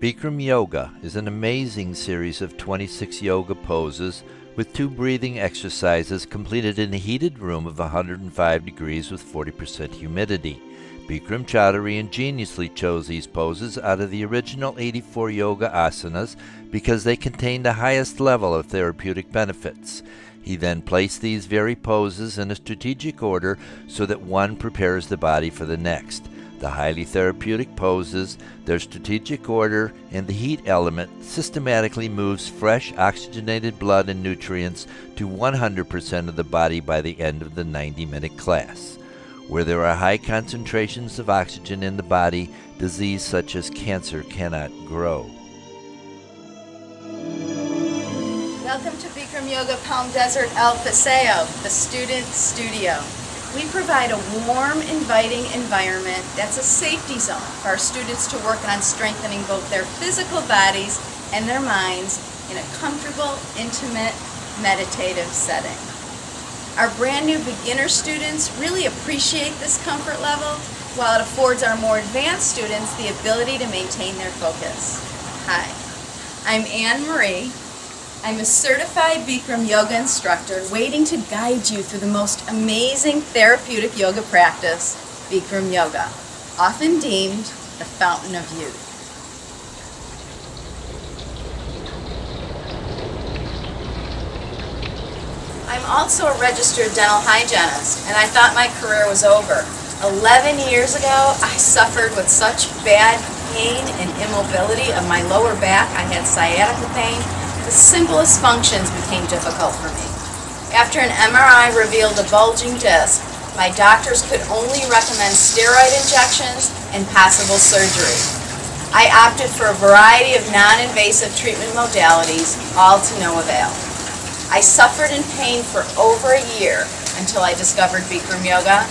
Bikram Yoga is an amazing series of 26 yoga poses with 2 breathing exercises completed in a heated room of 105 degrees with 40% humidity. Bikram Chaudhary ingeniously chose these poses out of the original 84 yoga asanas because they contain the highest level of therapeutic benefits. He then placed these very poses in a strategic order so that one prepares the body for the next. The highly therapeutic poses, their strategic order, and the heat element systematically moves fresh oxygenated blood and nutrients to 100% of the body by the end of the 90-minute class. Where there are high concentrations of oxygen in the body, disease such as cancer cannot grow. Welcome to Bikram Yoga Palm Desert El Paseo, the student studio. We provide a warm, inviting environment that's a safety zone for our students to work on strengthening both their physical bodies and their minds in a comfortable, intimate, meditative setting. Our brand new beginner students really appreciate this comfort level, while it affords our more advanced students the ability to maintain their focus. Hi, I'm Anne Marie. I'm a certified Bikram yoga instructor waiting to guide you through the most amazing therapeutic yoga practice, Bikram yoga, often deemed the fountain of youth. I'm also a registered dental hygienist, and I thought my career was over. 11 years ago, I suffered with such bad pain and immobility of my lower back. I had sciatica pain. The simplest functions became difficult for me. After an MRI revealed a bulging disc, my doctors could only recommend steroid injections and possible surgery. I opted for a variety of non-invasive treatment modalities, all to no avail. I suffered in pain for over a year until I discovered Bikram Yoga.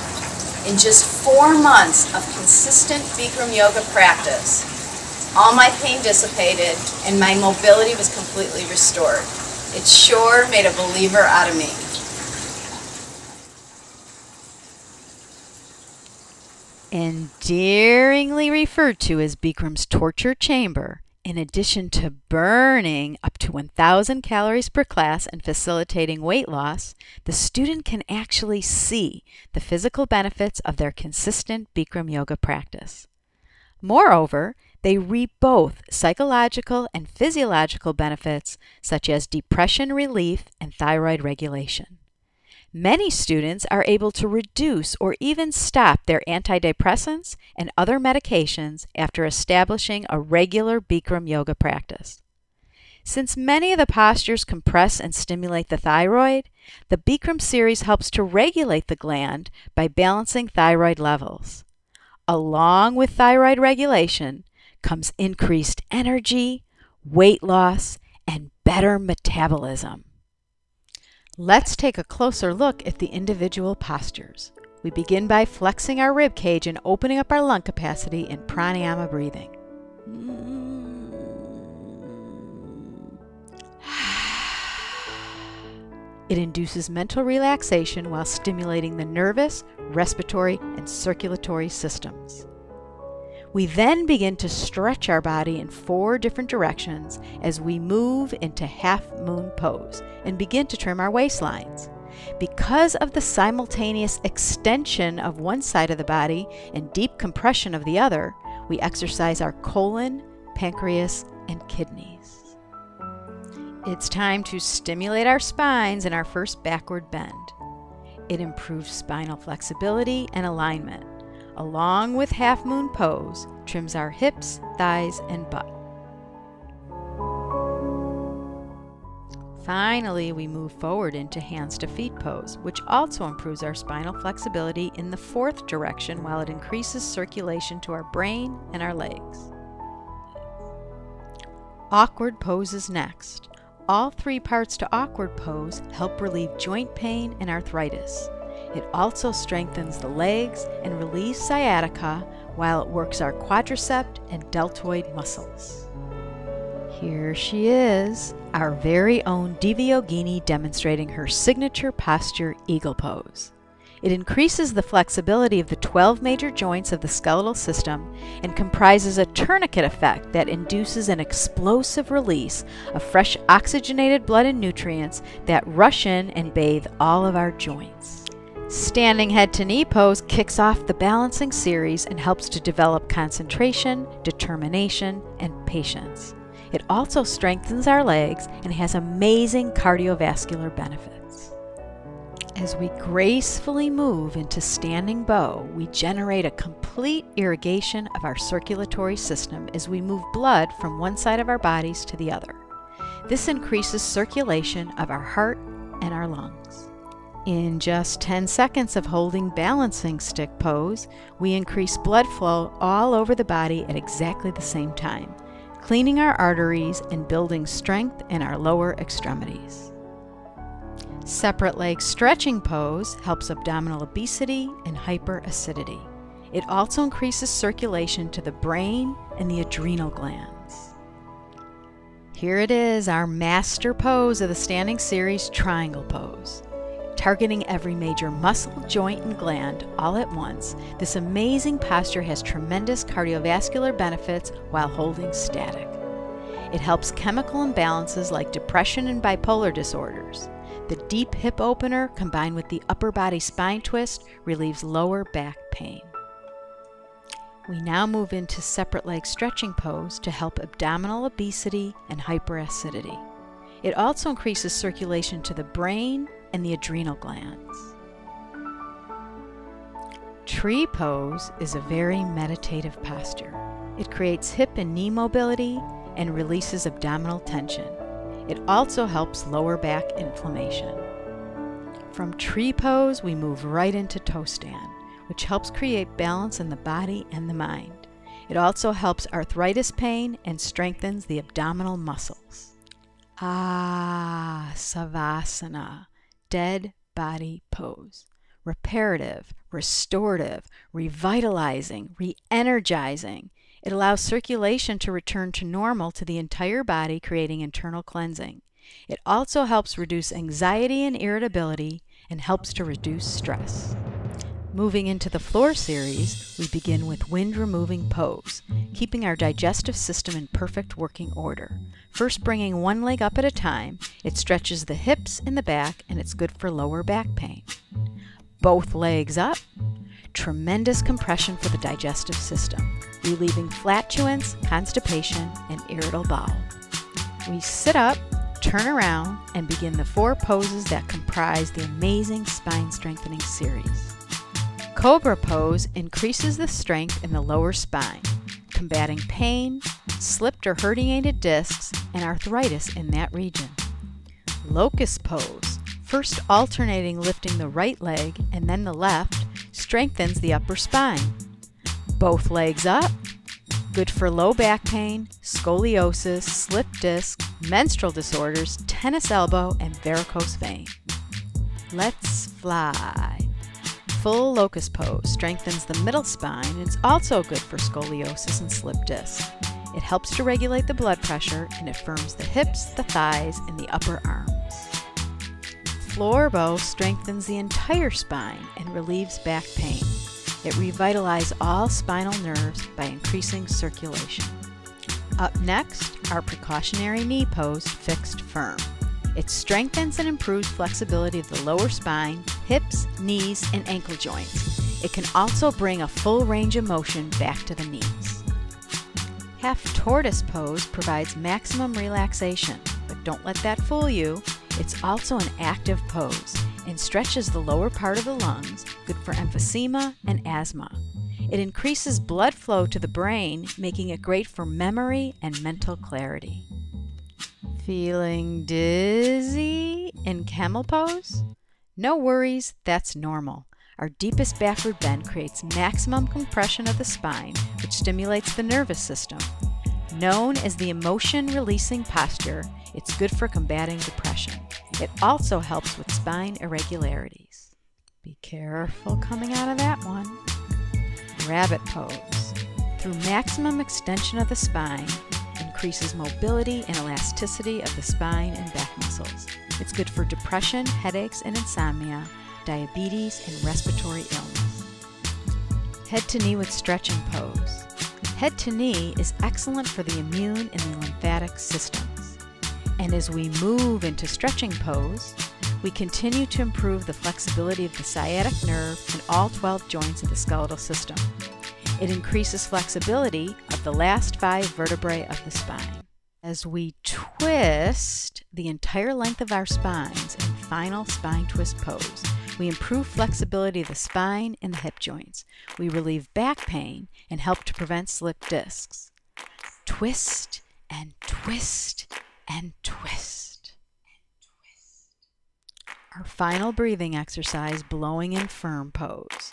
In just 4 months of consistent Bikram Yoga practice, all my pain dissipated and my mobility was completely restored. It sure made a believer out of me. Endearingly referred to as Bikram's torture chamber, in addition to burning up to 1,000 calories per class and facilitating weight loss, the student can actually see the physical benefits of their consistent Bikram yoga practice. Moreover, they reap both psychological and physiological benefits such as depression relief and thyroid regulation. Many students are able to reduce or even stop their antidepressants and other medications after establishing a regular Bikram yoga practice. Since many of the postures compress and stimulate the thyroid, the Bikram series helps to regulate the gland by balancing thyroid levels. Along with thyroid regulation comes increased energy, weight loss, and better metabolism. Let's take a closer look at the individual postures. We begin by flexing our rib cage and opening up our lung capacity in pranayama breathing. It induces mental relaxation while stimulating the nervous, respiratory, and circulatory systems. We then begin to stretch our body in 4 different directions as we move into half moon pose and begin to trim our waistlines. Because of the simultaneous extension of one side of the body and deep compression of the other, we exercise our colon, pancreas, and kidneys. It's time to stimulate our spines in our first backward bend. It improves spinal flexibility and alignment. Along with half moon pose, trims our hips, thighs, and butt. Finally, we move forward into hands to feet pose, which also improves our spinal flexibility in the 4th direction while it increases circulation to our brain and our legs. Awkward pose is next. All 3 parts to awkward pose help relieve joint pain and arthritis. It also strengthens the legs and relieves sciatica while it works our quadricep and deltoid muscles. Here she is, our very own Diva Yogini demonstrating her signature posture, Eagle Pose. It increases the flexibility of the 12 major joints of the skeletal system and comprises a tourniquet effect that induces an explosive release of fresh oxygenated blood and nutrients that rush in and bathe all of our joints. Standing head to knee pose kicks off the balancing series and helps to develop concentration, determination, and patience. It also strengthens our legs and has amazing cardiovascular benefits. As we gracefully move into standing bow, we generate a complete irrigation of our circulatory system as we move blood from one side of our bodies to the other. This increases circulation of our heart and our lungs. In just 10 seconds of holding balancing stick pose, we increase blood flow all over the body at exactly the same time, cleaning our arteries and building strength in our lower extremities. Separate leg stretching pose helps abdominal obesity and hyperacidity. It also increases circulation to the brain and the adrenal glands. Here it is, our master pose of the standing series, triangle pose. Targeting every major muscle, joint, and gland all at once, this amazing posture has tremendous cardiovascular benefits while holding static. It helps chemical imbalances like depression and bipolar disorders. The deep hip opener combined with the upper body spine twist relieves lower back pain. We now move into separate leg stretching pose to help abdominal obesity and hyperacidity. It also increases circulation to the brain and the adrenal glands. Tree pose is a very meditative posture. It creates hip and knee mobility and releases abdominal tension. It also helps lower back inflammation. From tree pose, we move right into toe stand, which helps create balance in the body and the mind. It also helps arthritis pain and strengthens the abdominal muscles. Savasana, dead body pose. Reparative, restorative, revitalizing, re-energizing. It allows circulation to return to normal to the entire body, creating internal cleansing. It also helps reduce anxiety and irritability and helps to reduce stress. Moving into the floor series, we begin with wind-removing pose, keeping our digestive system in perfect working order. First bringing one leg up at a time, it stretches the hips and the back, and it's good for lower back pain. Both legs up, tremendous compression for the digestive system, relieving flatulence, constipation, and irritable bowel. We sit up, turn around, and begin the 4 poses that comprise the amazing spine strengthening series. Cobra pose increases the strength in the lower spine, combating pain, slipped or herniated discs, and arthritis in that region. Locust pose, first alternating lifting the right leg and then the left, strengthens the upper spine. Both legs up, good for low back pain, scoliosis, slipped disc, menstrual disorders, tennis elbow, and varicose vein. Let's fly. Full locust pose strengthens the middle spine and it's also good for scoliosis and slipped disc. It helps to regulate the blood pressure and it firms the hips, the thighs, and the upper arms. Floor bow strengthens the entire spine and relieves back pain. It revitalizes all spinal nerves by increasing circulation. Up next, our precautionary knee pose, fixed firm. It strengthens and improves flexibility of the lower spine, hips, knees, and ankle joints. It can also bring a full range of motion back to the knees. Half tortoise pose provides maximum relaxation, but don't let that fool you. It's also an active pose and stretches the lower part of the lungs, good for emphysema and asthma. It increases blood flow to the brain, making it great for memory and mental clarity. Feeling dizzy in camel pose? No worries, that's normal. Our deepest backward bend creates maximum compression of the spine, which stimulates the nervous system. Known as the emotion-releasing posture, it's good for combating depression. It also helps with spine irregularities. Be careful coming out of that one. Rabbit pose. Through maximum extension of the spine, increases mobility and elasticity of the spine and back muscles. It's good for depression, headaches, and insomnia, diabetes, and respiratory illness. Head to knee with stretching pose. Head to knee is excellent for the immune and the lymphatic systems. And as we move into stretching pose, we continue to improve the flexibility of the sciatic nerve and all 12 joints of the skeletal system. It increases flexibility of the last 5 vertebrae of the spine. As we twist the entire length of our spines in final spine twist pose, we improve flexibility of the spine and the hip joints. We relieve back pain and help to prevent slipped discs. Twist and twist and twist. Our final breathing exercise, blowing in firm pose.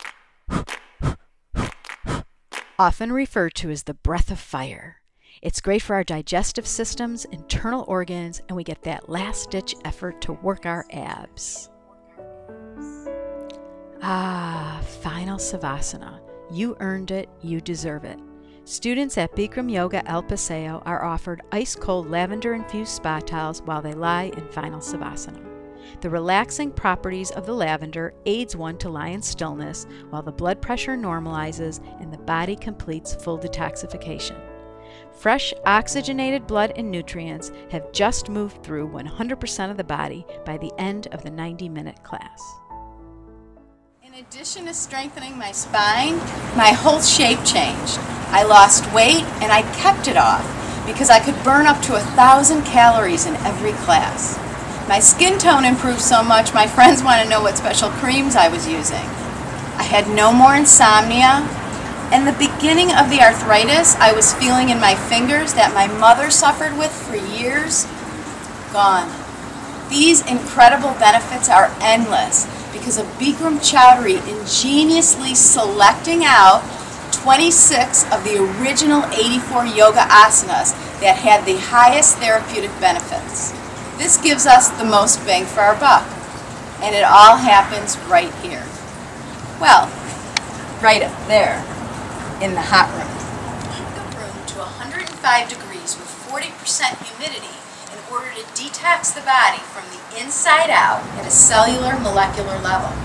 Often referred to as the breath of fire. It's great for our digestive systems, internal organs, and we get that last-ditch effort to work our abs. Final Savasana. You earned it, you deserve it. Students at Bikram Yoga El Paseo are offered ice-cold lavender-infused spa towels while they lie in Final Savasana. The relaxing properties of the lavender aids one to lie in stillness while the blood pressure normalizes and the body completes full detoxification. Fresh oxygenated blood and nutrients have just moved through 100% of the body by the end of the 90-minute class. In addition to strengthening my spine, my whole shape changed. I lost weight and I kept it off because I could burn up to 1,000 calories in every class. My skin tone improved so much my friends want to know what special creams I was using. I had no more insomnia, and the beginning of the arthritis I was feeling in my fingers that my mother suffered with for years, gone. These incredible benefits are endless because of Bikram Chowdhury ingeniously selecting out 26 of the original 84 yoga asanas that had the highest therapeutic benefits. This gives us the most bang for our buck, and it all happens right here. Well, right up there in the hot room. Heat the room to 105 degrees with 40% humidity in order to detox the body from the inside out at a cellular molecular level.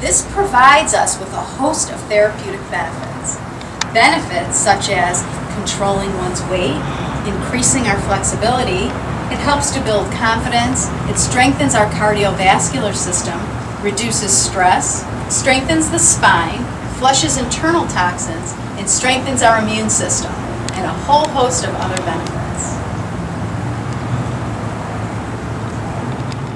This provides us with a host of therapeutic benefits. Benefits such as controlling one's weight, increasing our flexibility. It helps to build confidence, it strengthens our cardiovascular system, reduces stress, strengthens the spine, flushes internal toxins, and strengthens our immune system, and a whole host of other benefits.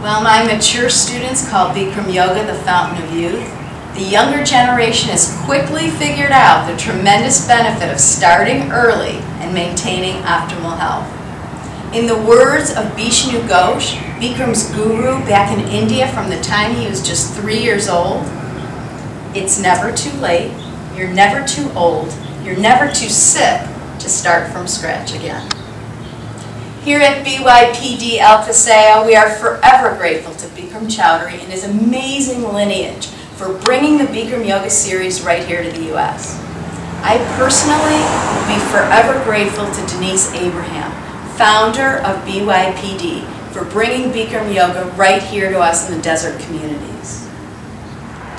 While my mature students call Bikram Yoga the fountain of youth, the younger generation has quickly figured out the tremendous benefit of starting early and maintaining optimal health. In the words of Vishnu Ghosh, Bikram's guru back in India from the time he was just 3 years old, it's never too late, you're never too old, you're never too sick to start from scratch again. Here at BYPD El Paseo, we are forever grateful to Bikram Chowdhury and his amazing lineage for bringing the Bikram Yoga series right here to the U.S. I personally will be forever grateful to Denise Abraham, founder of BYPD, for bringing Bikram Yoga right here to us in the desert communities.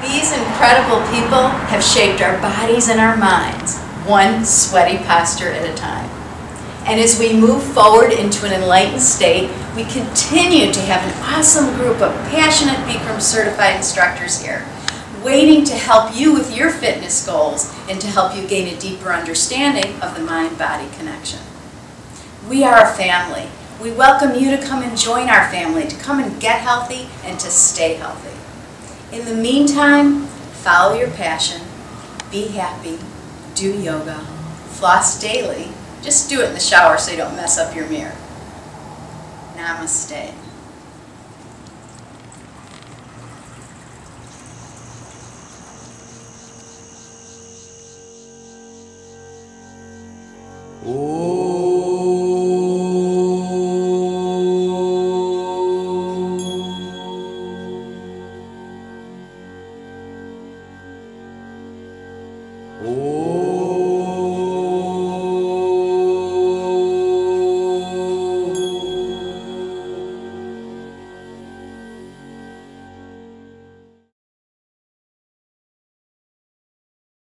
These incredible people have shaped our bodies and our minds, one sweaty posture at a time. And as we move forward into an enlightened state, we continue to have an awesome group of passionate Bikram certified instructors here, waiting to help you with your fitness goals and to help you gain a deeper understanding of the mind-body connection. We are a family. We welcome you to come and join our family, to come and get healthy and to stay healthy. In the meantime, follow your passion, be happy, do yoga, floss daily. Just do it in the shower so you don't mess up your mirror. Namaste. Oh.